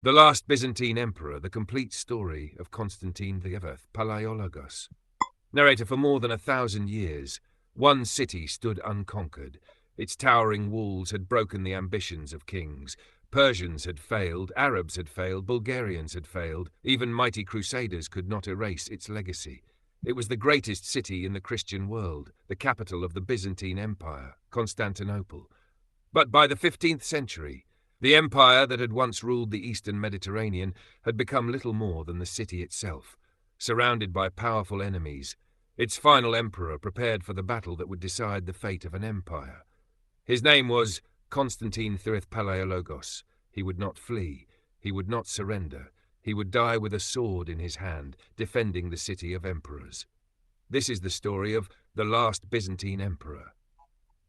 The Last Byzantine Emperor, the complete story of Constantine XI Palaiologos. Narrator: for more than 1,000 years, one city stood unconquered. Its towering walls had broken the ambitions of kings. Persians had failed, Arabs had failed, Bulgarians had failed. Even mighty crusaders could not erase its legacy. It was the greatest city in the Christian world, the capital of the Byzantine Empire, Constantinople. But by the 15th century, the empire that had once ruled the eastern Mediterranean had become little more than the city itself. Surrounded by powerful enemies, its final emperor prepared for the battle that would decide the fate of an empire. His name was Constantine XI Palaiologos. He would not flee. He would not surrender. He would die with a sword in his hand, defending the city of emperors. This is the story of the last Byzantine emperor.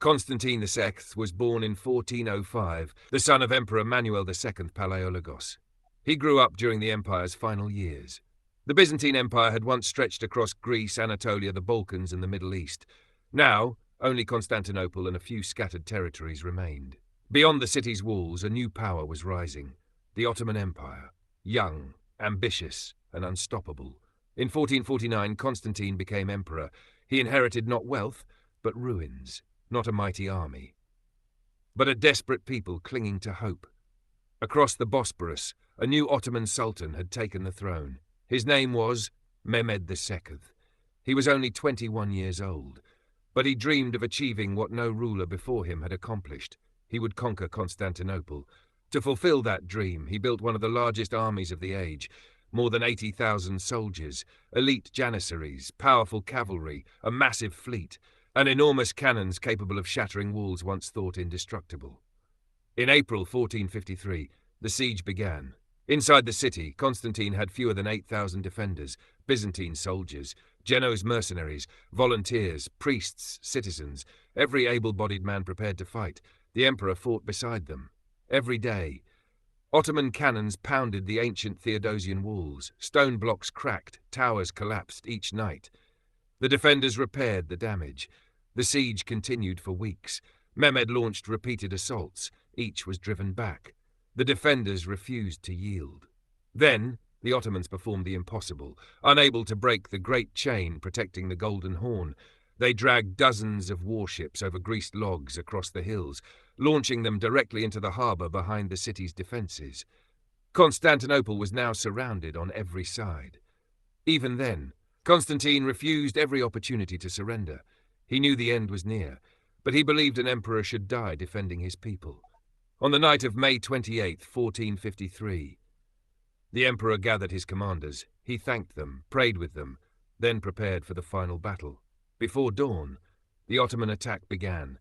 Constantine XI was born in 1405, the son of Emperor Manuel II Palaiologos. He grew up during the empire's final years. The Byzantine Empire had once stretched across Greece, Anatolia, the Balkans, and the Middle East. Now, only Constantinople and a few scattered territories remained. Beyond the city's walls, a new power was rising: the Ottoman Empire. Young, ambitious, and unstoppable. In 1449, Constantine became emperor. He inherited not wealth, but ruins. Not a mighty army, but a desperate people clinging to hope. Across the Bosporus, a new Ottoman sultan had taken the throne. His name was Mehmed II. He was only 21 years old, but he dreamed of achieving what no ruler before him had accomplished. He would conquer Constantinople. To fulfill that dream, he built one of the largest armies of the age: more than 80,000 soldiers, elite janissaries, powerful cavalry, a massive fleet, and enormous cannons capable of shattering walls once thought indestructible. In April 1453, the siege began. Inside the city, Constantine had fewer than 8,000 defenders: Byzantine soldiers, Genoese mercenaries, volunteers, priests, citizens, every able-bodied man prepared to fight. The emperor fought beside them. Every day, Ottoman cannons pounded the ancient Theodosian walls. Stone blocks cracked, towers collapsed each night. The defenders repaired the damage. The siege continued for weeks. Mehmed launched repeated assaults. Each was driven back. The defenders refused to yield. Then, the Ottomans performed the impossible. Unable to break the great chain protecting the Golden Horn, they dragged dozens of warships over greased logs across the hills, launching them directly into the harbour behind the city's defences. Constantinople was now surrounded on every side. Even then, Constantine refused every opportunity to surrender. He knew the end was near, but he believed an emperor should die defending his people. On the night of May 28, 1453, the emperor gathered his commanders. He thanked them, prayed with them, then prepared for the final battle. Before dawn, the Ottoman attack began.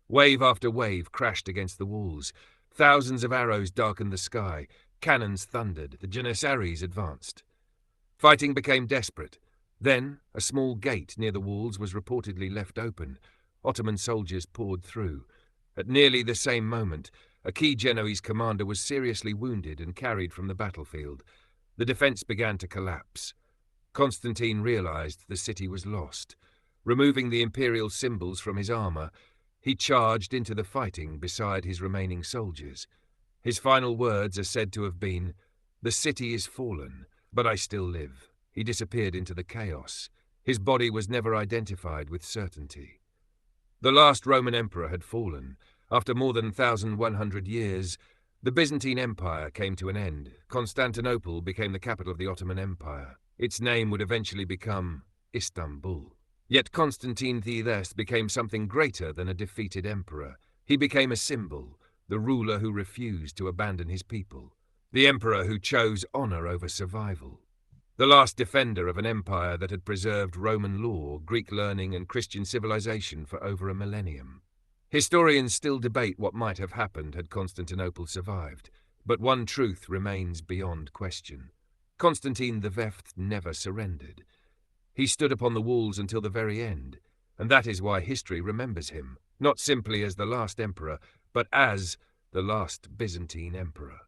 Wave after wave crashed against the walls. Thousands of arrows darkened the sky. Cannons thundered. The janissaries advanced. Fighting became desperate. Then, a small gate near the walls was reportedly left open. Ottoman soldiers poured through. At nearly the same moment, a key Genoese commander was seriously wounded and carried from the battlefield. The defense began to collapse. Constantine realized the city was lost. Removing the imperial symbols from his armor, he charged into the fighting beside his remaining soldiers. His final words are said to have been, "The city is fallen, but I still live." He disappeared into the chaos. His body was never identified with certainty. The last Roman emperor had fallen. After more than 1,100 years, the Byzantine Empire came to an end. Constantinople became the capital of the Ottoman Empire. Its name would eventually become Istanbul. Yet Constantine XI became something greater than a defeated emperor. He became a symbol, the ruler who refused to abandon his people, the emperor who chose honor over survival. The last defender of an empire that had preserved Roman law, Greek learning, and Christian civilization for over a millennium. Historians still debate what might have happened had Constantinople survived, but one truth remains beyond question. Constantine XI never surrendered. He stood upon the walls until the very end, and that is why history remembers him, not simply as the last emperor, but as the last Byzantine emperor.